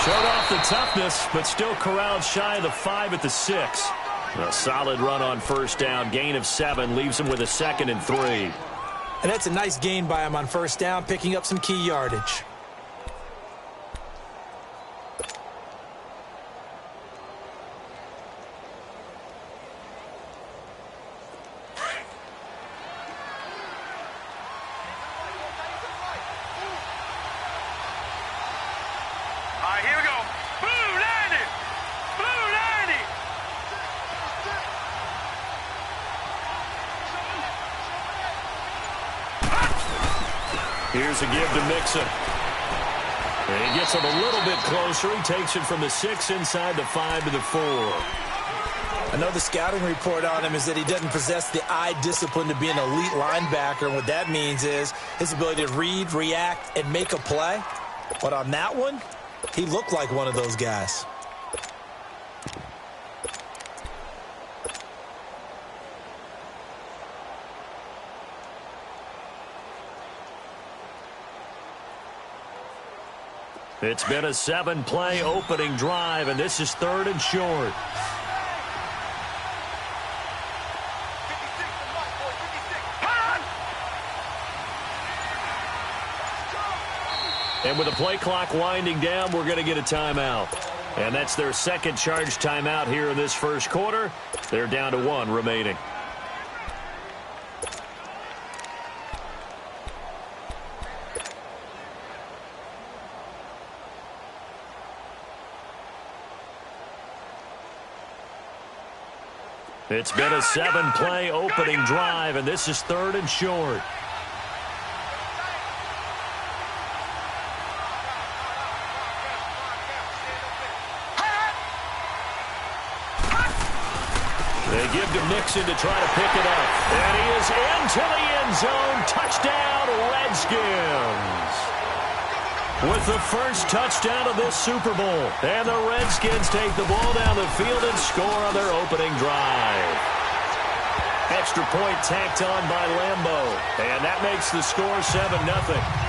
Showed off the toughness, but still corralled shy of the 5 at the 6. A solid run on first down. Gain of 7 leaves him with a 2nd and 3. And that's a nice gain by him on first down, picking up some key yardage. Here's a give to Mixon. And he gets him a little bit closer. He takes it from the 6 inside the 5 to the 4. I know the scouting report on him is that he doesn't possess the eye discipline to be an elite linebacker. And what that means is his ability to read, react, and make a play. But on that one, he looked like one of those guys. It's been a 7-play opening drive, and this is 3rd and short. And with the play clock winding down, we're going to get a timeout. And that's their second charge timeout here in this first quarter. They're down to 1 remaining. It's been a 7-play opening drive, and this is 3rd and short. They give to Mixon to try to pick it up. And he is into the end zone. Touchdown, Redskins. With the first touchdown of this Super Bowl. And the Redskins take the ball down the field and score on their opening drive. Extra point tacked on by Lambeau. And that makes the score 7-0.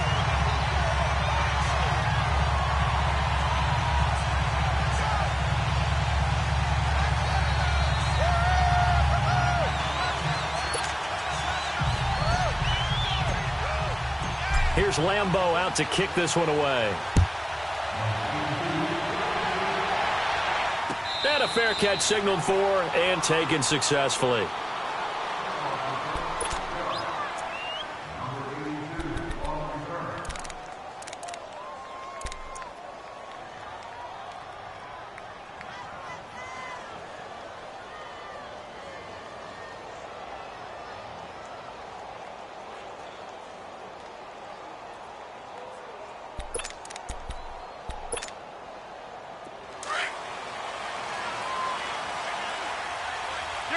Here's Lambeau out to kick this one away. And a fair catch signaled for and taken successfully.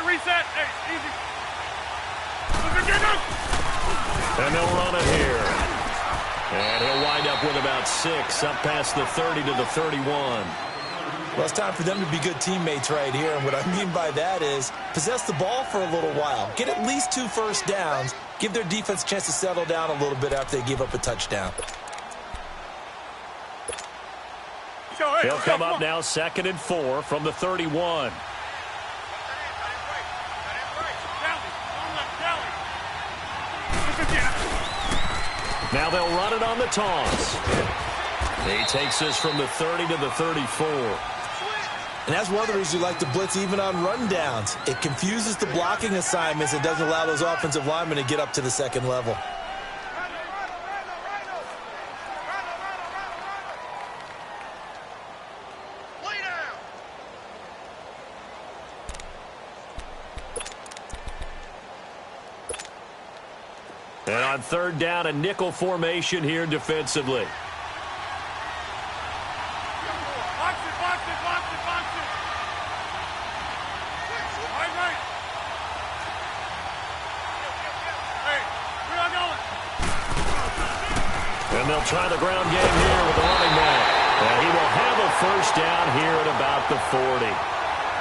Reset. Hey, easy. And they'll run it here. And he'll wind up with about 6, up past the 30 to the 31. Well, it's time for them to be good teammates right here. And what I mean by that is possess the ball for a little while. Get at least 2 first downs. Give their defense a chance to settle down a little bit after they give up a touchdown. He'll come up now 2nd and 4 from the 31. Now they'll run it on the toss. He takes this from the 30 to the 34. And that's one of the reasons you like to blitz even on rundowns. It confuses the blocking assignments and doesn't allow those offensive linemen to get up to the second level. And on 3rd down, a nickel formation here defensively. And they'll try the ground game here with the running back. And he will have a first down here at about the 40.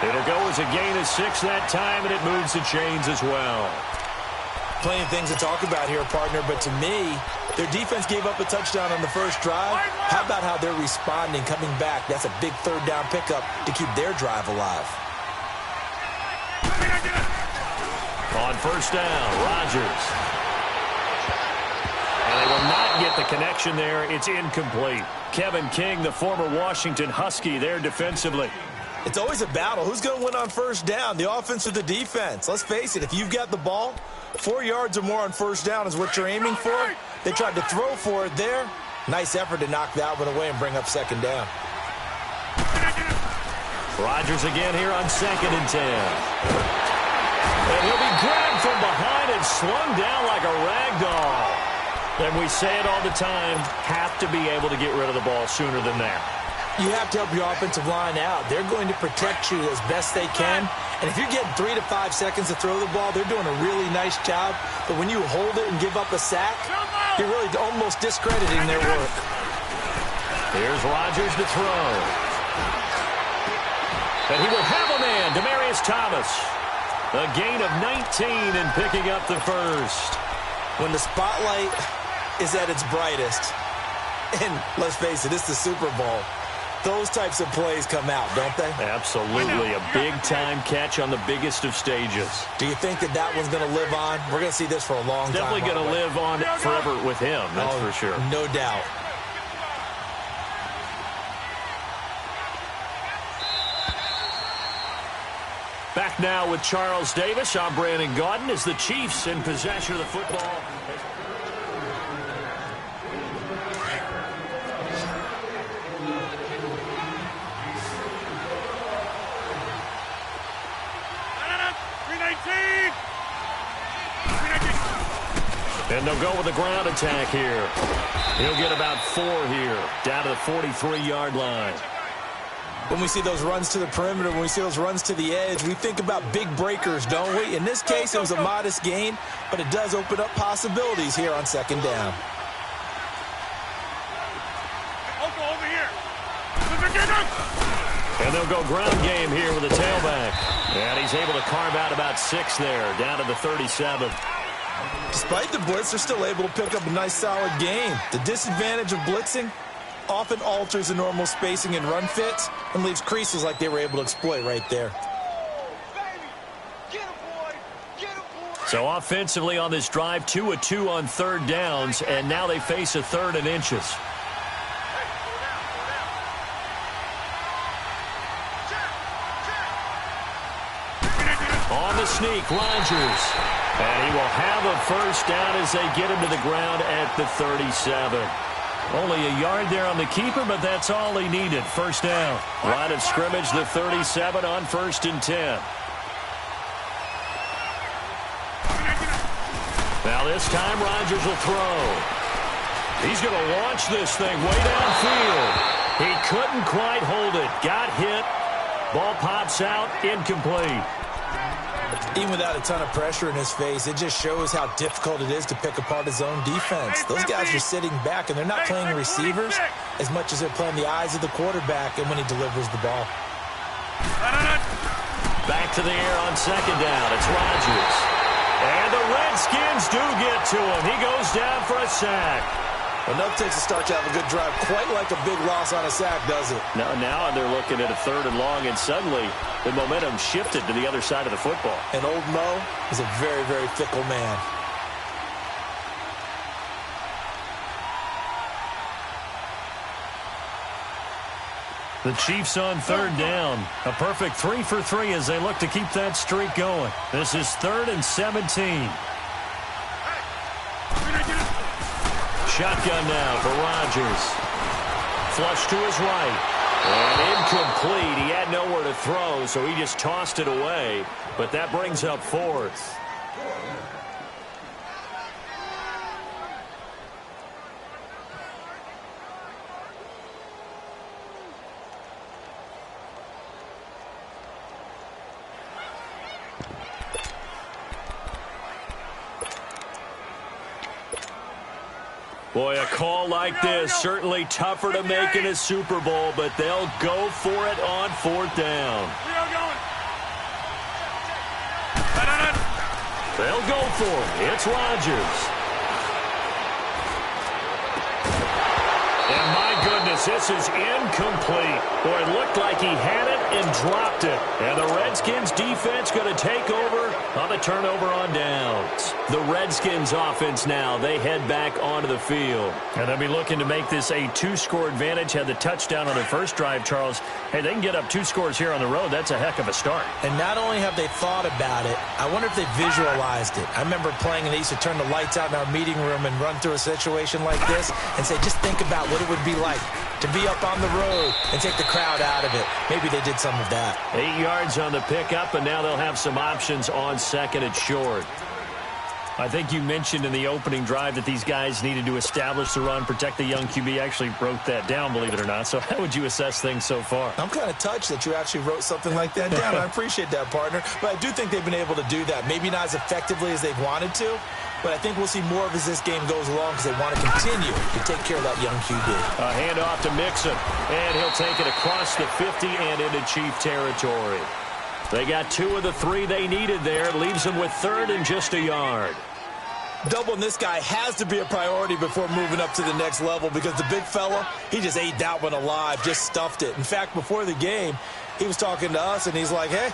It'll go as a gain of 6 that time, and it moves the chains as well. Plenty of things to talk about here, partner, but to me, their defense gave up a touchdown on the first drive. How about how they're responding, coming back? That's a big third down pickup to keep their drive alive. On first down, Rodgers. And they will not get the connection there. It's incomplete. Kevin King, the former Washington Husky, there defensively. It's always a battle. Who's going to win on first down, the offense or the defense? Let's face it, if you've got the ball, 4 yards or more on first down is what you're aiming for. They tried to throw for it there. Nice effort to knock that one away and bring up second down. Rodgers again here on 2nd and 10. And he'll be grabbed from behind and slung down like a rag doll. And we say it all the time, have to be able to get rid of the ball sooner than that. You have to help your offensive line out. They're going to protect you as best they can. And if you're getting 3 to 5 seconds to throw the ball, they're doing a really nice job. But when you hold it and give up a sack, you're really almost discrediting their work. Here's Rodgers to throw. And he will have a man, Demaryius Thomas. A gain of 19 and picking up the first. When the spotlight is at its brightest, and let's face it, it's the Super Bowl, those types of plays come out, don't they? Absolutely. A big-time catch on the biggest of stages. Do you think that that one's going to live on? We're going to see this for a long time. Definitely going to live on forever with him, that's for sure. No doubt. Back now with Charles Davis. I'm Brandon Gaudin as the Chiefs in possession of the football. And they'll go with the ground attack here. He'll get about 4 here, down to the 43-yard line. When we see those runs to the perimeter, when we see those runs to the edge, we think about big breakers, don't we? In this case, it was a modest gain, but it does open up possibilities here on second down. Over here. And they'll go ground game here with the tailback. And he's able to carve out about 6 there, down to the 37. Despite the blitz, they're still able to pick up a nice, solid gain. The disadvantage of blitzing often alters the normal spacing and run fits and leaves creases like they were able to exploit right there. So offensively on this drive, 2 of 2 on third downs, and now they face a 3rd and inches. On the sneak, Rodgers. And he will have a first down as they get him to the ground at the 37. Only a yard there on the keeper, but that's all he needed. First down. Line of scrimmage, the 37 on 1st and 10. Now this time Rodgers will throw. He's going to launch this thing way downfield. He couldn't quite hold it. Got hit. Ball pops out. Incomplete. Even without a ton of pressure in his face, it just shows how difficult it is to pick apart his own defense. Those guys are sitting back, and they're not playing receivers as much as they're playing the eyes of the quarterback and when he delivers the ball. Back to the air on second down. It's Rodgers. And the Redskins do get to him. He goes down for a sack. Enough takes a start to have a good drive, quite like a big loss on a sack, does it? Now they're looking at a 3rd and long, and suddenly the momentum shifted to the other side of the football. And old Mo is a very, very fickle man. The Chiefs on 3rd down. A perfect 3 for 3 as they look to keep that streak going. This is 3rd and 17. Shotgun now for Rodgers. Flush to his right. And incomplete. He had nowhere to throw, so he just tossed it away. But that brings up 4th. Boy, a call like this, certainly tougher to make in a Super Bowl, but they'll go for it on 4th down. They'll go for it. It's Rodgers. And my goodness, this is incomplete. Boy, it looked like he had it and dropped it. And the Redskins defense going to take over on the turnover on downs. The Redskins offense now, they head back onto the field. And they'll be looking to make this a two-score advantage. Had the touchdown on their first drive, Charles. Hey, they can get up 2 scores here on the road. That's a heck of a start. And not only have they thought about it, I wonder if they visualized it. I remember playing and they used to turn the lights out in our meeting room and run through a situation like this and say, just think about what it would be like to be up on the road and take the crowd out of it. Maybe they did some of that. 8 yards on the pickup, and now they'll have some options on second and short. I think you mentioned in the opening drive that these guys needed to establish the run, protect the young QB. I actually wrote that down, believe it or not. So how would you assess things so far? I'm kind of touched that you actually wrote something like that down. I appreciate that, partner. But I do think they've been able to do that. Maybe not as effectively as they've wanted to, but I think we'll see more of as this game goes along because they want to continue to take care of that young QB. A handoff to Mixon, and he'll take it across the 50 and into Chief territory. They got 2 of the 3 they needed there. Leaves them with 3rd and just a yard. Doubling this guy has to be a priority before moving up to the next level because the big fella, he just ate that one alive, just stuffed it. In fact, before the game, he was talking to us, and he's like, hey,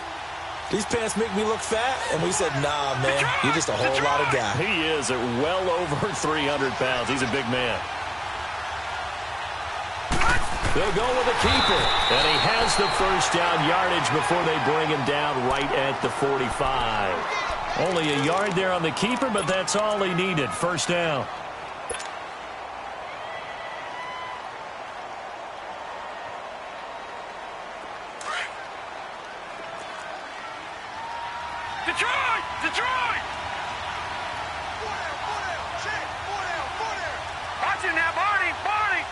these pants make me look fat. And we said, nah, man, you're just a whole lot of guy. He is at well over 300 pounds. He's a big man. They'll go with a keeper. And he has the first down yardage before they bring him down right at the 45. Only a yard there on the keeper, but that's all he needed. First down. Detroit! Detroit! Watching now, Barney! Barney!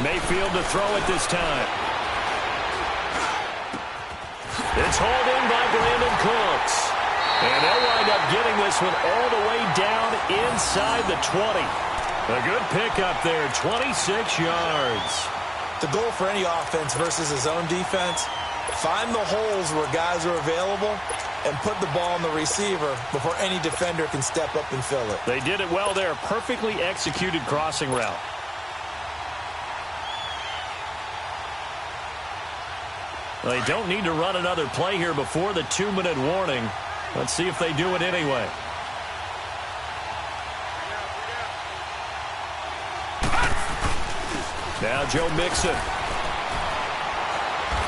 Mayfield to throw it this time. It's hauled in by Brandon Cooks. And they'll wind up getting this one all the way down inside the 20. A good pickup there, 26 yards. The goal for any offense versus his own defense, find the holes where guys are available and put the ball on the receiver before any defender can step up and fill it. They did it well there. Perfectly executed crossing route. They don't need to run another play here before the 2-minute warning. Let's see if they do it anyway. Now Joe Mixon.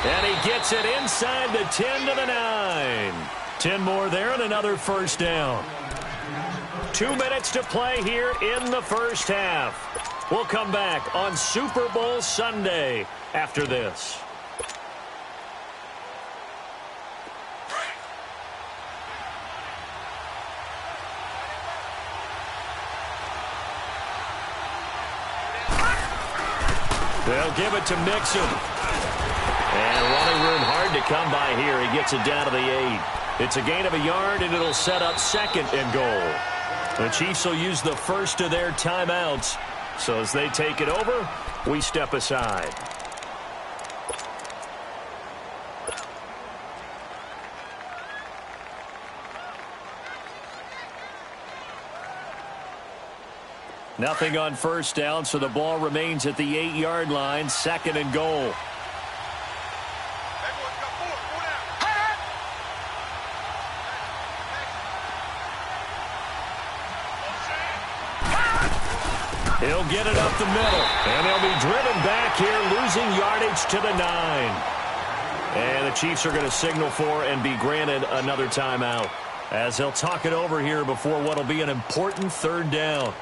And he gets it inside the 10 to the 9. 10 more there and another first down. 2 minutes to play here in the first half. We'll come back on Super Bowl Sunday after this. They'll give it to Mixon. And running room hard to come by here. He gets it down to the 8. It's a gain of a yard, and it'll set up 2nd and goal. The Chiefs will use the first of their timeouts. So as they take it over, we step aside. Nothing on first down, so the ball remains at the 8-yard line. 2nd and goal. He'll get it up the middle, and they'll be driven back here, losing yardage to the 9. And the Chiefs are going to signal for and be granted another timeout as they'll talk it over here before what will be an important 3rd down.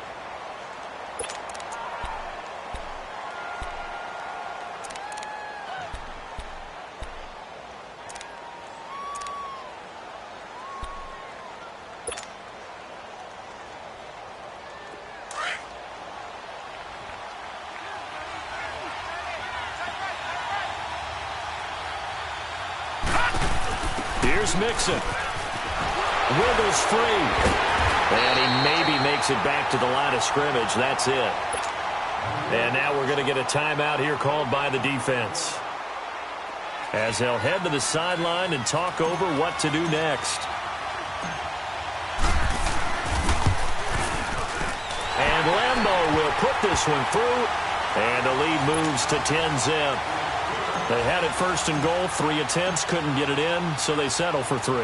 Here's Mixon. Wiggles free. And he maybe makes it back to the line of scrimmage. That's it. And now we're going to get a timeout here called by the defense. as they'll head to the sideline and talk over what to do next. And Lambeau will put this one through, and the lead moves to 10-zip. They had it first and goal, 3 attempts, couldn't get it in, so they settle for 3.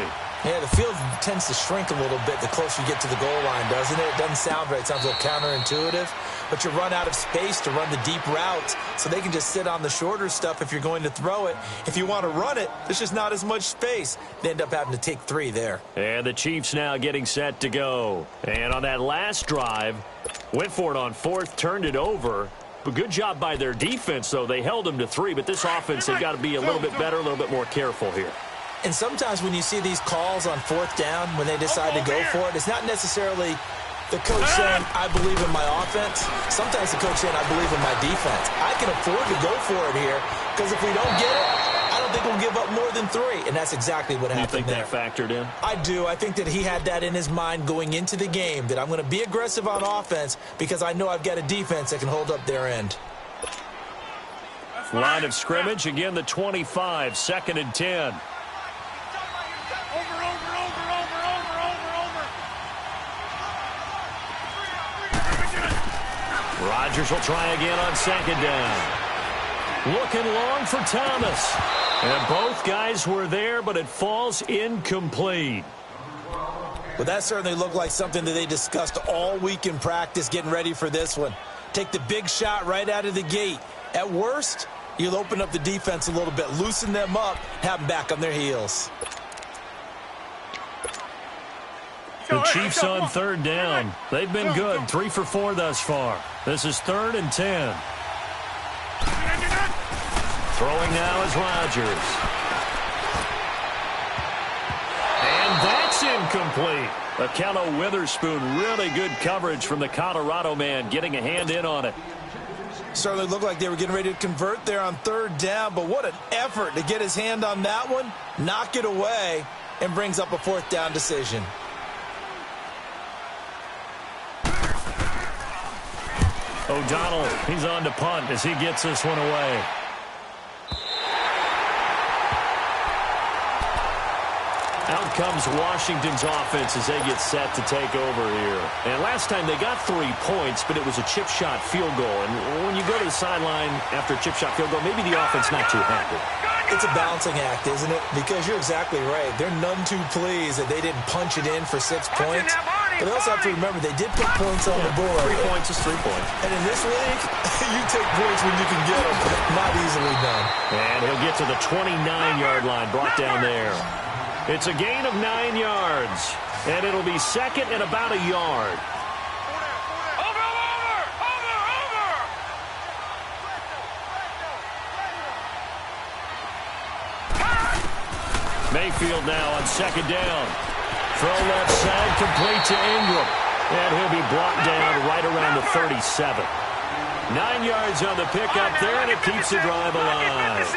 Yeah, the field tends to shrink a little bit the closer you get to the goal line, doesn't it? It doesn't sound right. It sounds a little counterintuitive. But you run out of space to run the deep routes, so they can just sit on the shorter stuff if you're going to throw it. If you want to run it, there's just not as much space. They end up having to take 3 there. And the Chiefs now getting set to go. And on that last drive, went for it on 4th, turned it over. But good job by their defense, though. They held them to 3, but this offense has got to be a little bit better, a little bit more careful here. And sometimes when you see these calls on 4th down, when they decide to go for it, it's not necessarily the coach saying, I believe in my offense. Sometimes the coach saying, I believe in my defense. I can afford to go for it here, because if we don't get it, I don't think we'll give up more than 3. And that's exactly what happened there. You think that factored in? I do. I think that he had that in his mind going into the game, that I'm going to be aggressive on offense because I know I've got a defense that can hold up their end. Line of scrimmage, again the 25, 2nd and 10. Rodgers will try again on 2nd down. Looking long for Thomas. And both guys were there, but it falls incomplete. Well, that certainly looked like something that they discussed all week in practice getting ready for this one. Take the big shot right out of the gate. At worst, you'll open up the defense a little bit, loosen them up, have them back on their heels. The Chiefs on 3rd down. They've been good, 3 for 4 thus far. This is 3rd and 10. Throwing now is Rodgers. And that's incomplete. Akello Witherspoon, really good coverage from the Colorado man, getting a hand in on it. Certainly looked like they were getting ready to convert there on 3rd down, but what an effort to get his hand on that one, knock it away, and brings up a 4th down decision. O'Donnell, he's on to punt as he gets this one away. Out comes Washington's offense as they get set to take over here. And last time they got 3 points, but it was a chip shot field goal. And when you go to the sideline after a chip shot field goal, maybe the offense not too happy. It's a balancing act, isn't it? Because you're exactly right. They're none too pleased that they didn't punch it in for 6 points. But they also have to remember they did put points on the board. 3 points is 3 points. And in this league, you take points when you can get them. Not easily done. And he'll get to the 29-yard line, brought down there. It's a gain of 9 yards. And it'll be 2nd and about a yard. Mayfield now on 2nd down. Throw left side, complete to Ingram. And he'll be brought down right around the 37. 9 yards on the pickup there, and it keeps the drive alive.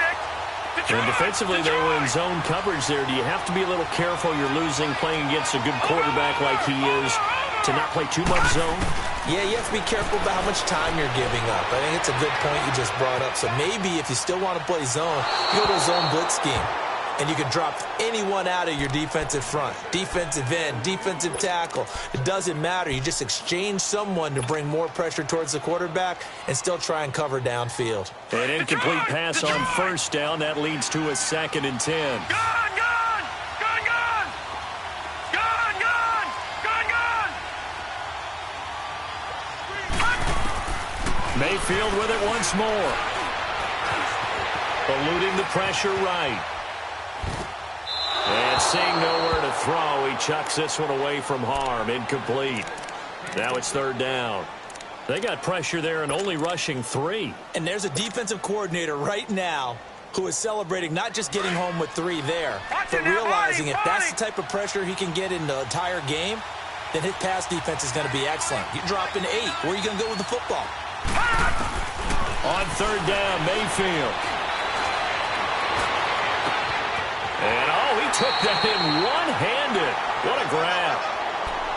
And defensively, they were in zone coverage there. Do you have to be a little careful? You're losing, playing against a good quarterback like he is, to not play too much zone? Yeah, you have to be careful about how much time you're giving up. I think it's a good point you just brought up. So maybe if you still want to play zone, you go to a zone blitz scheme. And you can drop anyone out of your defensive front. Defensive end, defensive tackle. It doesn't matter. You just exchange someone to bring more pressure towards the quarterback and still try and cover downfield. An incomplete pass on 1st down. That leads to a 2nd and 10. Mayfield with it once more. Eluding the pressure right. And seeing nowhere to throw, he chucks this one away from harm. Incomplete. Now it's 3rd down. They got pressure there and only rushing 3. And there's a defensive coordinator right now who is celebrating not just getting home with 3 there, but realizing if that's the type of pressure he can get in the entire game, then his pass defense is going to be excellent. You drop an 8. Where are you going to go with the football? On 3rd down, Mayfield. And, he took that in one-handed. What a grab.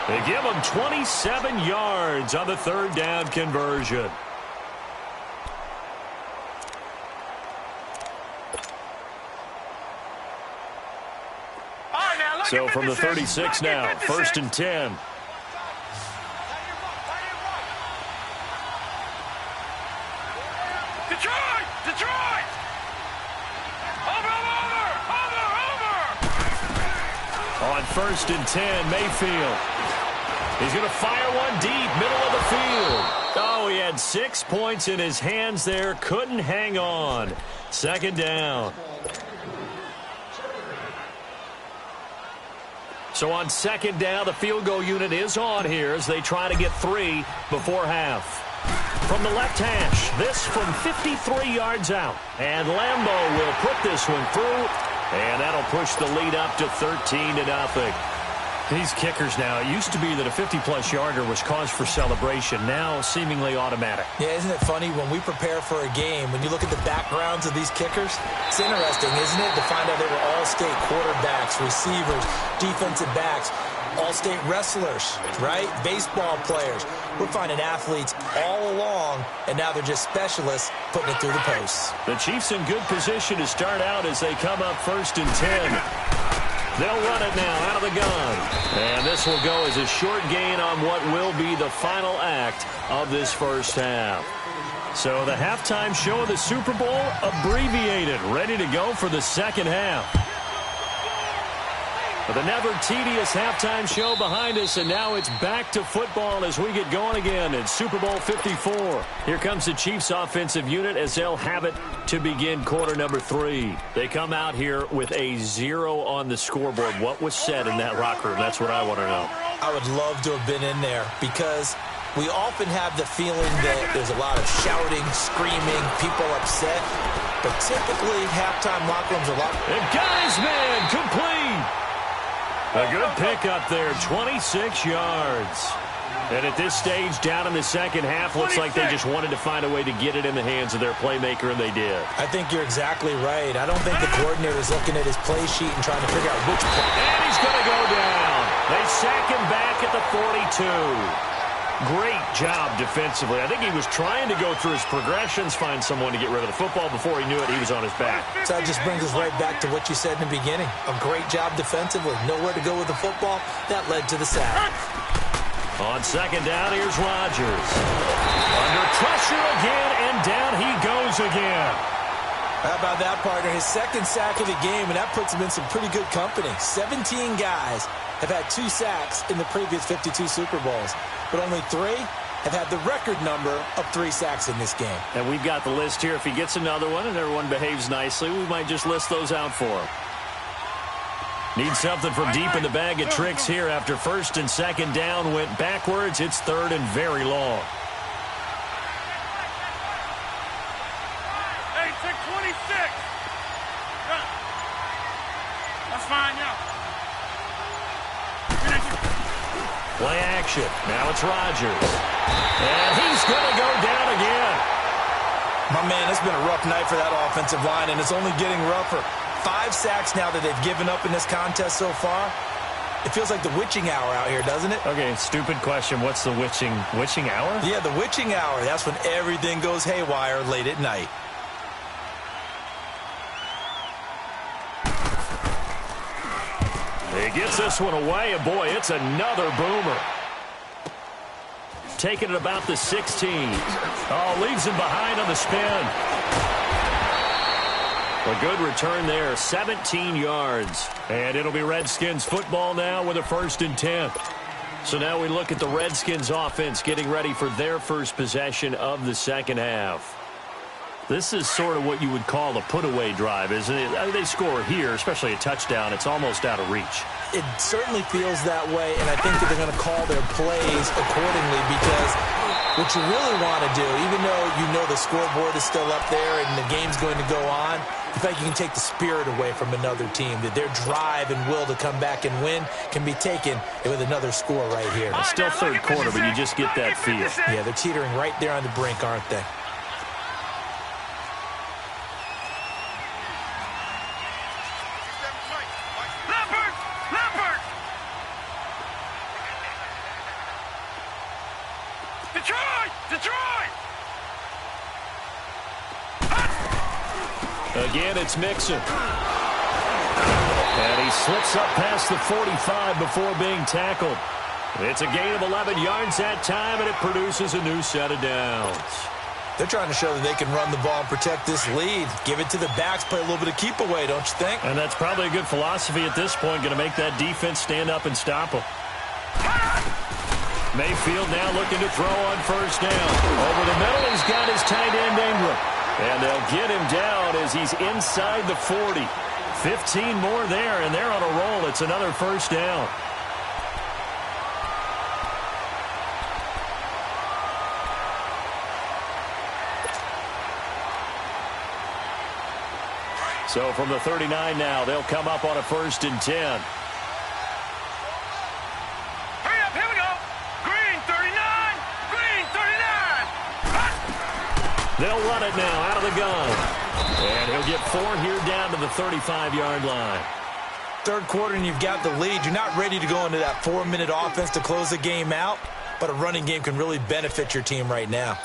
They give him 27 yards on the 3rd down conversion. So from the 36 now, 1st and 10. Detroit! Detroit! Over! On 1st and 10, Mayfield. He's going to fire one deep, middle of the field. Oh, he had 6 points in his hands there. Couldn't hang on. 2nd down. So on 2nd down, the field goal unit is on here as they try to get 3 before half. From the left hash, this from 53 yards out. And Lambeau will put this one through. And that'll push the lead up to 13-0. These kickers now, it used to be that a 50-plus yarder was cause for celebration. Now seemingly automatic. Yeah, isn't it funny when we prepare for a game, when you look at the backgrounds of these kickers, it's interesting, isn't it, to find out they were all-state quarterbacks, receivers, defensive backs, all-state wrestlers, right? Baseball players. We're finding athletes all along, and now they're just specialists putting it through the posts. The Chiefs in good position to start out as they come up 1st and 10. They'll run it now out of the gun. And this will go as a short gain on what will be the final act of this first half. So the halftime show of the Super Bowl abbreviated, ready to go for the second half. With a never-tedious halftime show behind us, and now it's back to football as we get going again in Super Bowl 54. Here comes the Chiefs offensive unit as they'll have it to begin quarter number 3. They come out here with a 0 on the scoreboard. What was said in that locker room? That's what I want to know. I would love to have been in there because we often have the feeling that there's a lot of shouting, screaming, people upset. But typically, halftime locker rooms are locked. And got his man complete. A good pickup there, 26 yards. And at this stage, down in the second half, looks like they just wanted to find a way to get it in the hands of their playmaker, and they did. I think you're exactly right. I don't think the coordinator's looking at his play sheet and trying to figure out which play. And he's going to go down. They sack him back at the 42. Great job defensively. I think he was trying to go through his progressions, find someone to get rid of the football. Before he knew it, he was on his back. So that just brings us right back to what you said in the beginning. A great job defensively. Nowhere to go with the football. That led to the sack. On 2nd down, here's Rodgers. Under pressure again, and down he goes again. How about that, partner? His 2nd sack of the game, and that puts him in some pretty good company. 17 guys have had 2 sacks in the previous 52 Super Bowls, but only 3 have had the record number of 3 sacks in this game. And we've got the list here. If he gets another one and everyone behaves nicely, we might just list those out for him. Need something from deep in the bag of tricks here after 1st and 2nd down went backwards. It's 3rd and very long. Hey, take 26. That's fine, yeah. Play action. Now it's Rodgers. And he's going to go down again. My man, it's been a rough night for that offensive line, and it's only getting rougher. 5 sacks now that they've given up in this contest so far. It feels like the witching hour out here, doesn't it? Okay, stupid question. What's the witching hour? Yeah, the witching hour. That's when everything goes haywire late at night. He gets this one away, and boy, it's another boomer. Taking it about the 16. Oh, leaves him behind on the spin. A good return there, 17 yards. And it'll be Redskins football now with a 1st and 10. So now we look at the Redskins offense getting ready for their first possession of the second half. This is sort of what you would call a put-away drive, isn't it? They score here, especially a touchdown. It's almost out of reach. It certainly feels that way, and I think that they're going to call their plays accordingly because what you really want to do, even though you know the scoreboard is still up there and the game's going to go on, the fact you can take the spirit away from another team, that their drive and will to come back and win can be taken with another score right here. It's still 3rd quarter, but you just get that feel. Yeah, they're teetering right there on the brink, aren't they? Again, it's Mixon. And he slips up past the 45 before being tackled. It's a gain of 11 yards that time, and it produces a new set of downs. They're trying to show that they can run the ball and protect this lead. Give it to the backs, play a little bit of keep away, don't you think? And that's probably a good philosophy at this point, going to make that defense stand up and stop them. Mayfield now looking to throw on first down. Over the middle, he's got his tight end Ingram. And they'll get him down as he's inside the 40. 15 more there, and they're on a roll. It's another first down. So from the 39 now, they'll come up on a 1st and 10. Hurry up, here we go. Green 39, green 39. They'll run it now out of the gun. And he'll get 4 here down to the 35-yard line. Third quarter and you've got the lead. You're not ready to go into that 4-minute offense to close the game out, but a running game can really benefit your team right now.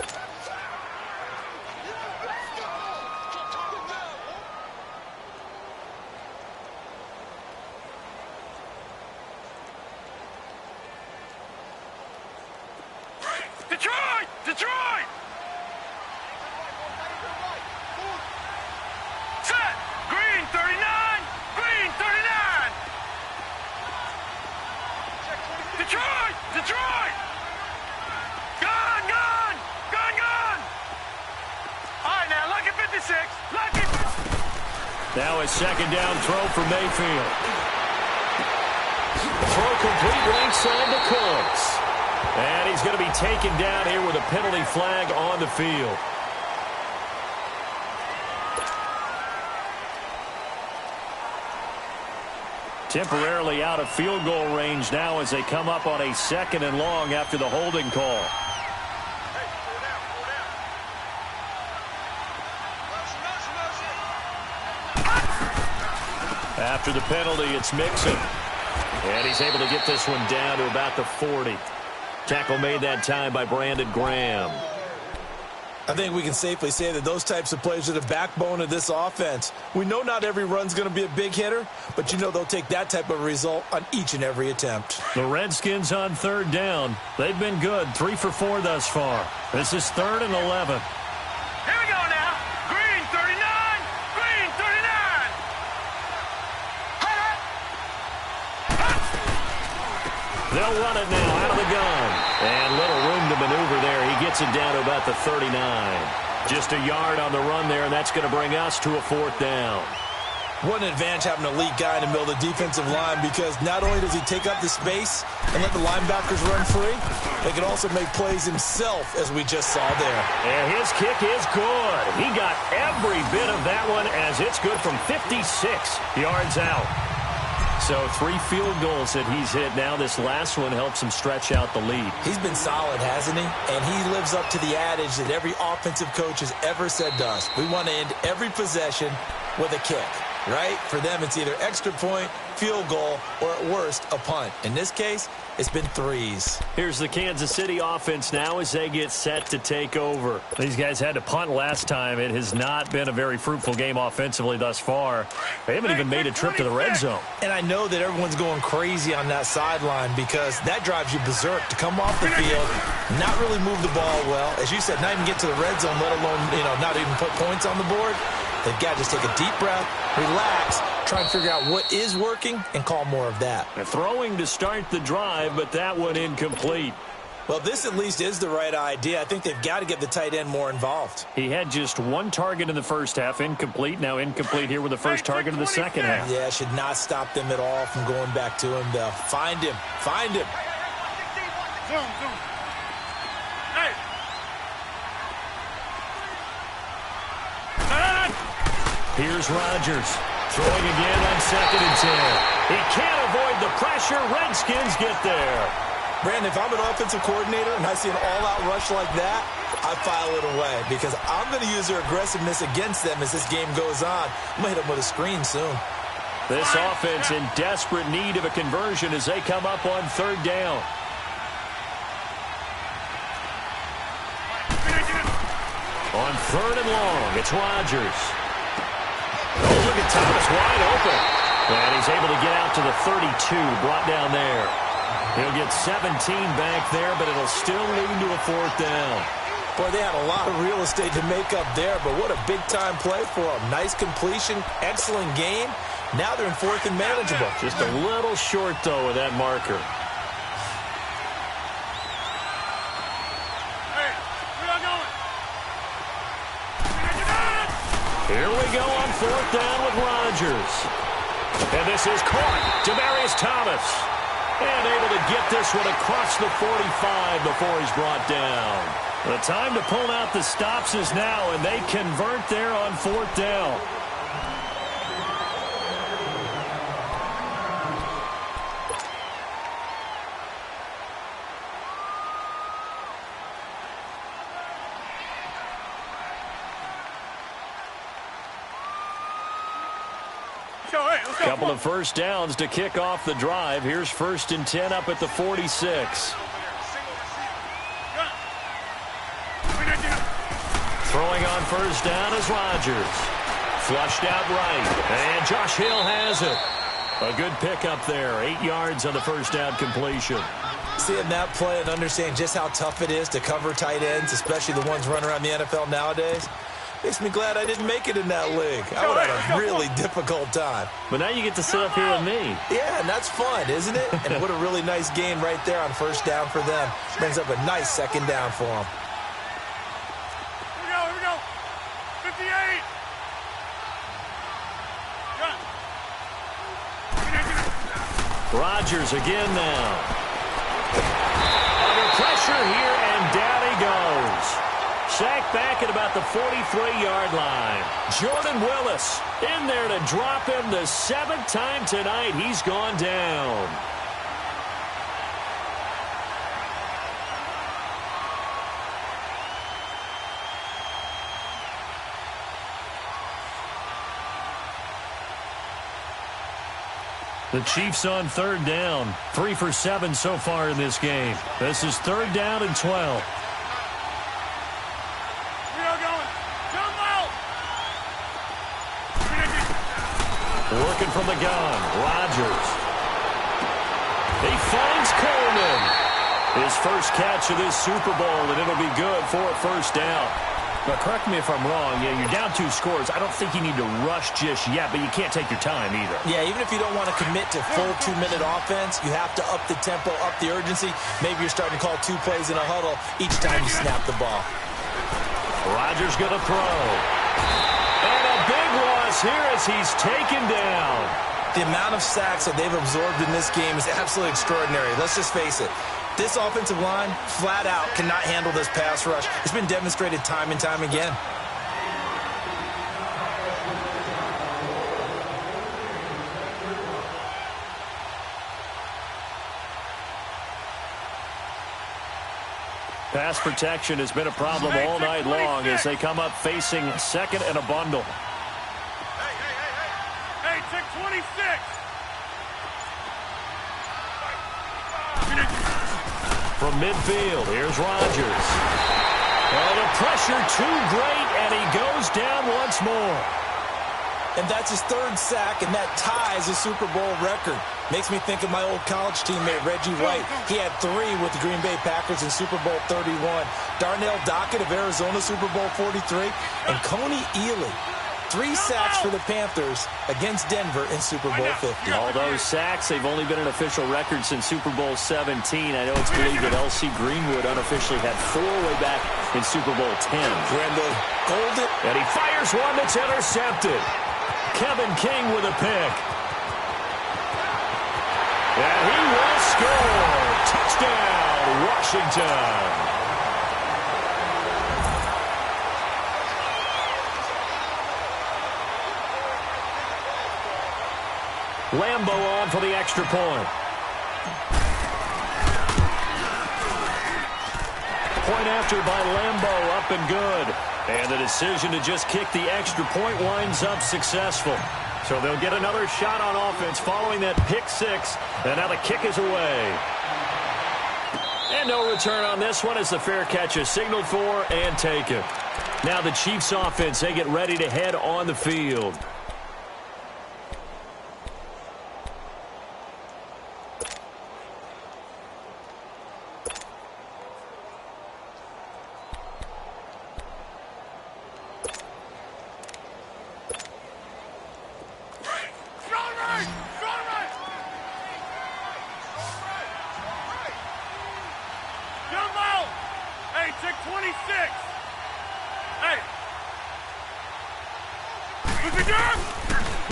Detroit, Detroit. Set. Green 39, green 39. Detroit, Detroit. Gun, gun, gun, gun. All right, now, lucky 56, lucky. Now a second down throw for Mayfield. Throw complete right side to Cooks. And he's going to be taken down here with a penalty flag on the field. Temporarily out of field goal range now as they come up on a 2nd and long after the holding call. After the penalty, it's Mixon. And he's able to get this one down to about the 40. Tackle made that time by Brandon Graham. I think we can safely say that those types of plays are the backbone of this offense. We know not every run's going to be a big hitter, but you know they'll take that type of result on each and every attempt. The Redskins on 3rd down. They've been good, 3 for 4 thus far. This is 3rd and 11. Here we go now. Green 39, green 39. They'll run it now out of the gun. And little room to maneuver there. He gets it down to about the 39. Just a yard on the run there, and that's going to bring us to a 4th down. What an advantage having an elite guy in the middle of the defensive line, because not only does he take up the space and let the linebackers run free, he can also make plays himself, as we just saw there. And his kick is good. He got every bit of that one as it's good from 56 yards out. So 3 field goals that he's hit now. This last one helps him stretch out the lead. He's been solid, hasn't he? And he lives up to the adage that every offensive coach has ever said to us. We want to end every possession with a kick, right? For them, it's either extra point, field goal, or at worst, a punt. In this case, it's been 3s. Here's the Kansas City offense now as they get set to take over. These guys had to punt last time. It has not been a very fruitful game offensively thus far. They haven't even made a trip to the red zone. And I know that everyone's going crazy on that sideline because that drives you berserk to come off the field, not really move the ball well. As you said, not even get to the red zone, let alone, not even put points on the board. They've got to just take a deep breath, relax, try and figure out what is working, and call more of that. Throwing to start the drive, but that one incomplete. Well, this at least is the right idea. I think they've got to get the tight end more involved. He had just 1 target in the first half, incomplete. Now incomplete here with the first target of the second half. Yeah, should not stop them at all from going back to him, though. Find him. Find him. Zoom, zoom. Hey. Here's Rodgers. Throwing again on 2nd and 10. He can't avoid the pressure. Redskins get there. Brandon, if I'm an offensive coordinator and I see an all-out rush like that, I file it away because I'm going to use their aggressiveness against them as this game goes on. I'm going to hit them with a screen soon. This offense in desperate need of a conversion as they come up on 3rd down. On 3rd and long, it's Rodgers. Oh, look at Thomas wide open. And he's able to get out to the 32, brought down there. He'll get 17 back there, but it'll still lead to a 4th down. Boy, they had a lot of real estate to make up there, but what a big-time play for them. Nice completion, excellent game. Now they're in 4th and manageable. Just a little short, though, with that marker. Hey, where y'all going? Here we go on 4th down with Rodgers. And this is caught. Demaryius Thomas. And able to get this one across the 45 before he's brought down. The time to pull out the stops is now, and they convert there on 4th down. Couple of first downs to kick off the drive. Here's 1st and 10 up at the 46. Throwing on 1st down is Rodgers. Flushed out right. And Josh Hill has it. A good pickup there. 8 yards on the 1st down completion. Seeing that play and understanding just how tough it is to cover tight ends, especially the ones running around the NFL nowadays, makes me glad I didn't make it in that league. I would have a really difficult time. But now you get to sit up here with me. Yeah, and that's fun, isn't it? And what a really nice game right there on 1st down for them. Brings up a nice 2nd down for them. Here we go. 58. Rodgers again now. Under pressure here, and down he goes. Sacked back at about the 43-yard line. Jordan Willis in there to drop him the 7th time tonight. He's gone down. The Chiefs on 3rd down. 3 for 7 so far in this game. This is 3rd down and 12. Working from the gun, Rodgers. He finds Coleman. His first catch of this Super Bowl, and it'll be good for a 1st down. But correct me if I'm wrong. Yeah, you're down 2 scores. I don't think you need to rush just yet, but you can't take your time either. Yeah, even if you don't want to commit to full 2-minute offense, you have to up the tempo, up the urgency. Maybe you're starting to call 2 plays in a huddle each time you snap the ball. Rodgers going to throw. And a big loss here as he's taken down. The amount of sacks that they've absorbed in this game is absolutely extraordinary. Let's just face it. This offensive line, flat out, cannot handle this pass rush. It's been demonstrated time and time again. Pass protection has been a problem all night long as they come up facing 2nd and a bundle. Hey, take 26. From midfield, here's Rodgers. Oh, the pressure too great, and he goes down once more. And that's his 3rd sack, and that ties a Super Bowl record. Makes me think of my old college teammate, Reggie White. He had 3 with the Green Bay Packers in Super Bowl 31. Darnell Dockett of Arizona, Super Bowl 43. And Coney Ealy. 3 sacks for the Panthers against Denver in Super Bowl 50. All those sacks, they've only been an official record since Super Bowl 17. I know it's believed that L.C. Greenwood unofficially had 4 way back in Super Bowl 10. Randall Golden. And he fires one that's intercepted. Kevin King with a pick. And he will score. Touchdown, Washington. Lambo on for the extra point. Point after by Lambo, up and good. And the decision to just kick the extra point winds up successful. So they'll get another shot on offense following that pick 6. And now the kick is away. And no return on this one as the fair catch is signaled for and taken. Now the Chiefs offense, they get ready to head on the field. Check 26. Hey. Who's the gun?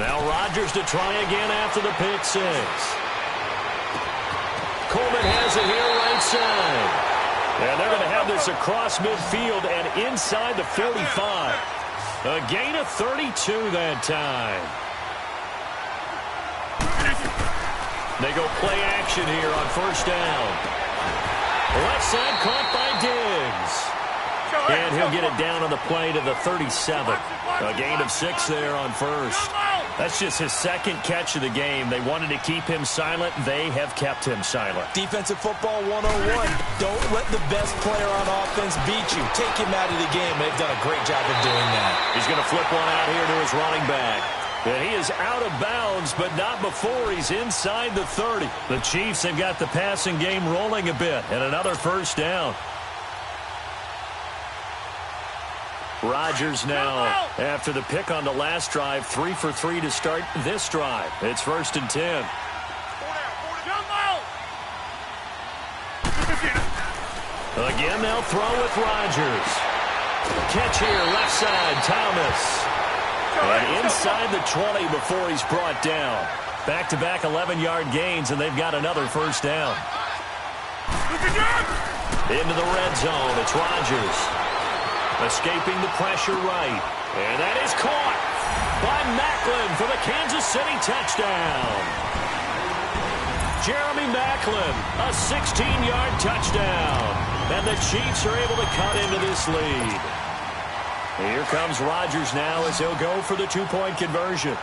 Now Rodgers to try again after the pick six. Coleman has it here right side. And they're going to have this across midfield and inside the 45. A gain of 32 that time. They go play action here on first down. Left side caught by Diggs. And he'll get it down on the play to the 37. A gain of 6 there on first. That's just his second catch of the game. They wanted to keep him silent. They have kept him silent. Defensive football 101. Don't let the best player on offense beat you. Take him out of the game. They've done a great job of doing that. He's going to flip one out here to his running back. And he is out of bounds, but not before he's inside the 30. The Chiefs have got the passing game rolling a bit. And another first down. Rodgers now, after the pick on the last drive, 3 for 3 to start this drive. It's 1st and 10. Again, they'll throw with Rodgers. Catch here, left side, Thomas. And inside the 20 before he's brought down. Back-to-back 11-yard gains, and they've got another first down. Into the red zone, it's Rodgers. Escaping the pressure right. And that is caught by Maclin for the Kansas City touchdown. Jeremy Maclin, a 16-yard touchdown. And the Chiefs are able to cut into this lead. Here comes Rodgers now as he'll go for the two-point conversion.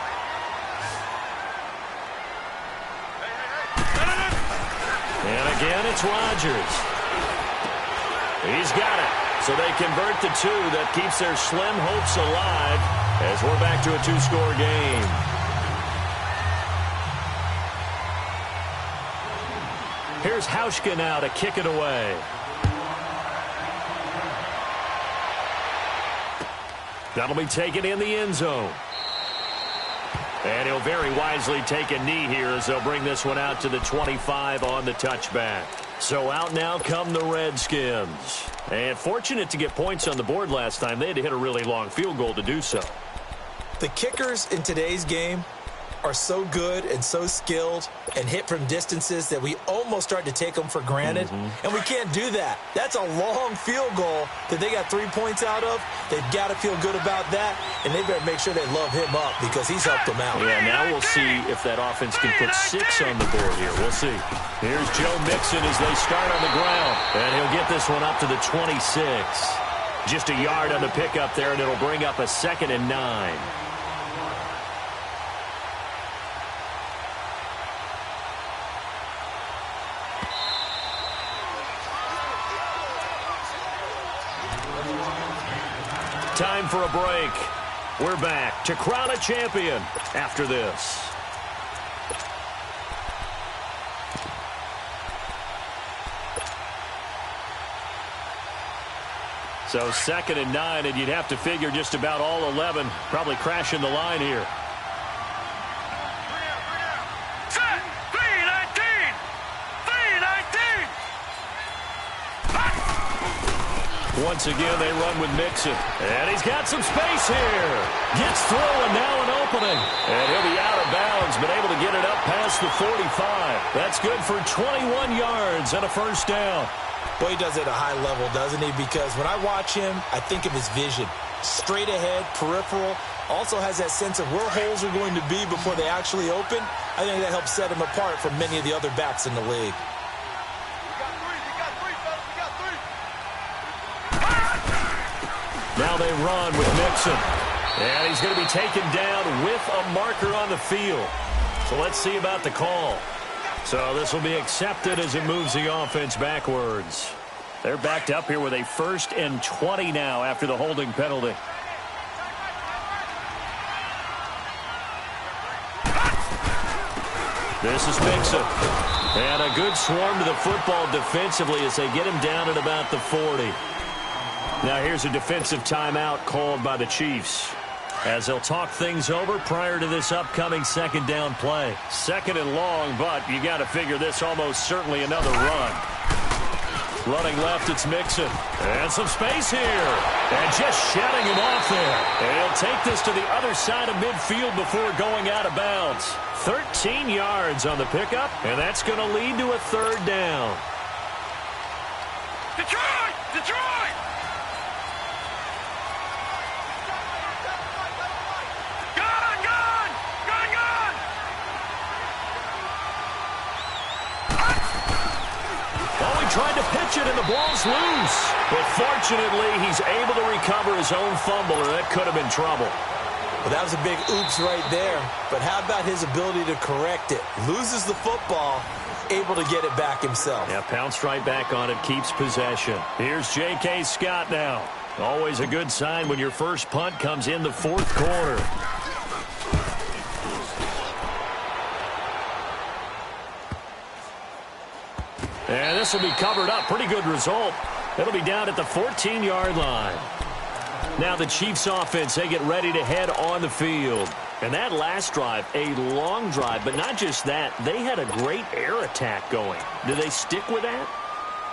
And again, it's Rodgers. He's got it. So they convert the 2. That keeps their slim hopes alive as we're back to a 2-score game. Here's Hauschka now to kick it away. That'll be taken in the end zone. And he'll very wisely take a knee here as they'll bring this one out to the 25 on the touchback. So out now come the Redskins. And fortunate to get points on the board last time. They had to hit a really long field goal to do so. The kickers in today's game are so good and so skilled and hit from distances that we almost start to take them for granted. And we can't do that. That's a long field goal that they got 3 points out of. They've got to feel good about that, and they better make sure they love him up because he's helped them out. Yeah, now we'll see if that offense can put 6 on the board here. We'll see. Here's Joe Mixon as they start on the ground, and he'll get this one up to the 26. Just a yard on the pickup there, and it'll bring up a 2nd and 9. Time for a break. We're back to crown a champion after this. So 2nd and 9, and you'd have to figure just about all 11 probably crashing the line here. Set. 319. 319. Once again, they run with Mixon. And he's got some space here. Gets through, and now an opening. And he'll be out of bounds, but able to get it up past the 45. That's good for 21 yards and a first down. Well, he does it at a high level, doesn't he? Because when I watch him, I think of his vision. Straight ahead, peripheral. Also has that sense of where holes are going to be before they actually open. I think that helps set him apart from many of the other backs in the league. Now they run with Mixon. And he's going to be taken down with a marker on the field. So let's see about the call. So this will be accepted as it moves the offense backwards. They're backed up here with a 1st and 20 now after the holding penalty. This is Mixon. And a good swarm to the football defensively as they get him down at about the 40. Now here's a defensive timeout called by the Chiefs as they'll talk things over prior to this upcoming 2nd down play. 2nd and long, but you got to figure this almost certainly another run. Running left, it's Mixon. And some space here. And just shutting him off there. And he'll take this to the other side of midfield before going out of bounds. 13 yards on the pickup, and that's going to lead to a third down. Detroit! Detroit! Gone! Gone! Gone! Gone! Well, he tried to pitch it, and the ball's loose. But fortunately, he's able to recover his own fumble, or that could have been trouble. Well, that was a big oops right there. But how about his ability to correct it? Loses the football, able to get it back himself. Yeah, pounced right back on it, keeps possession. Here's J.K. Scott now. Always a good sign when your first punt comes in the fourth quarter. And this will be covered up. Pretty good result. It'll be down at the 14-yard line. Now the Chiefs offense, they get ready to head on the field. And that last drive, a long drive, but not just that, they had a great air attack going. Do they stick with that?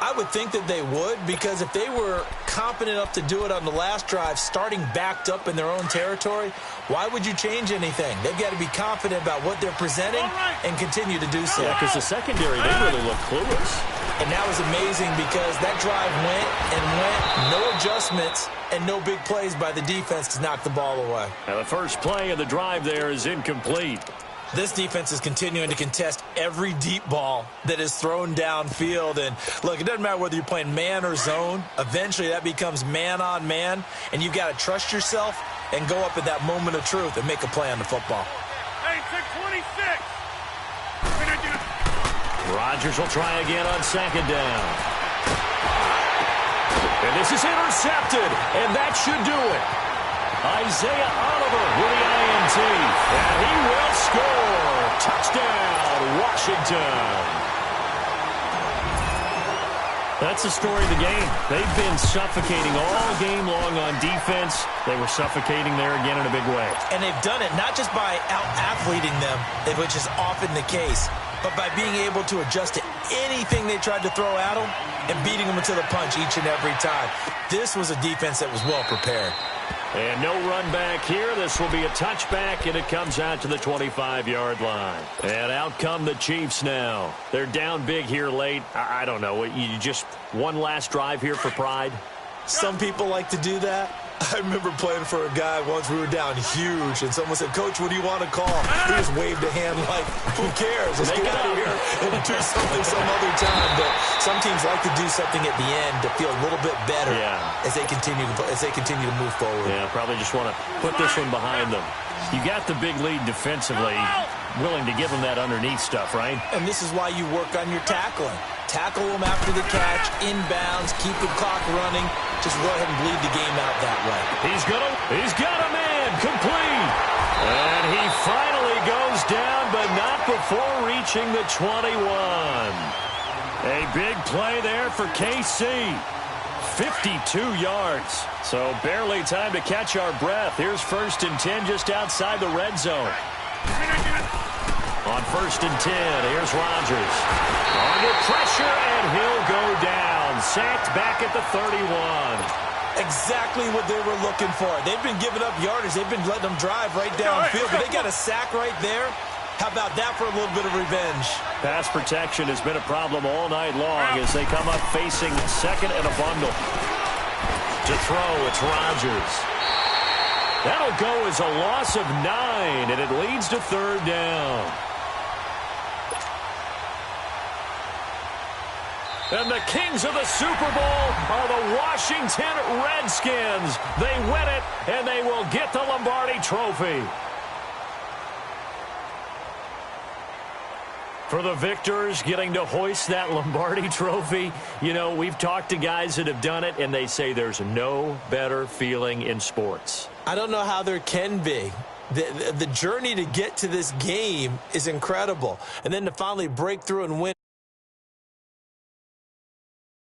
I would think that they would, because if they were competent enough to do it on the last drive, starting backed up in their own territory, why would you change anything? They've got to be confident about what they're presenting and continue to do so. Yeah, because the secondary, they really look clueless. And that was amazing because that drive went and went, no adjustments, and no big plays by the defense to knock the ball away. Now the first play of the drive there is incomplete. This defense is continuing to contest every deep ball that is thrown downfield. And, look, it doesn't matter whether you're playing man or zone. Eventually, that becomes man-on-man, and you've got to trust yourself and go up at that moment of truth and make a play on the football. Hey, 626. Rodgers will try again on second down. And this is intercepted, and that should do it. Isaiah Oliver with the INT, and he will score. Touchdown, Washington. That's the story of the game. They've been suffocating all game long on defense. They were suffocating there again in a big way. And they've done it not just by out-athleting them, which is often the case, but by being able to adjust to anything they tried to throw at them and beating them into the punch each and every time. This was a defense that was well prepared. And no run back here. This will be a touchback, and it comes out to the 25-yard line. And out come the Chiefs now. They're down big here late. I don't know. You just one last drive here for pride? Some people like to do that. I remember playing for a guy once. We were down huge, and someone said, "Coach, what do you want to call?" He just waved a hand like, "Who cares? Let's get out of here and do something some other time." But some teams like to do something at the end to feel a little bit better as they continue to move forward. Yeah, probably just want to put this one behind them. You got the big lead defensively, willing to give them that underneath stuff, right? And this is why you work on your tackling. Tackle them after the catch, inbounds, keep the clock running. Just go ahead and bleed the game out that way. He's got a man, complete. And he finally goes down, but not before reaching the 21. A big play there for KC. 52 yards. So barely time to catch our breath. Here's 1st and 10 just outside the red zone. On 1st and 10, here's Rodgers. Under pressure, and he'll go down. Sacked back at the 31. Exactly what they were looking for. They've been giving up yardage. They've been letting them drive right downfield, but they got a sack right there. How about that for a little bit of revenge? Pass protection has been a problem all night long as they come up facing second and a bundle. To throw, it's Rodgers. That'll go as a loss of 9, and it leads to 3rd down. And the kings of the Super Bowl are the Washington Redskins. They win it, and they will get the Lombardi Trophy. For the victors, getting to hoist that Lombardi Trophy, you know, we've talked to guys that have done it, and they say there's no better feeling in sports. I don't know how there can be. The journey to get to this game is incredible. And then to finally break through and win.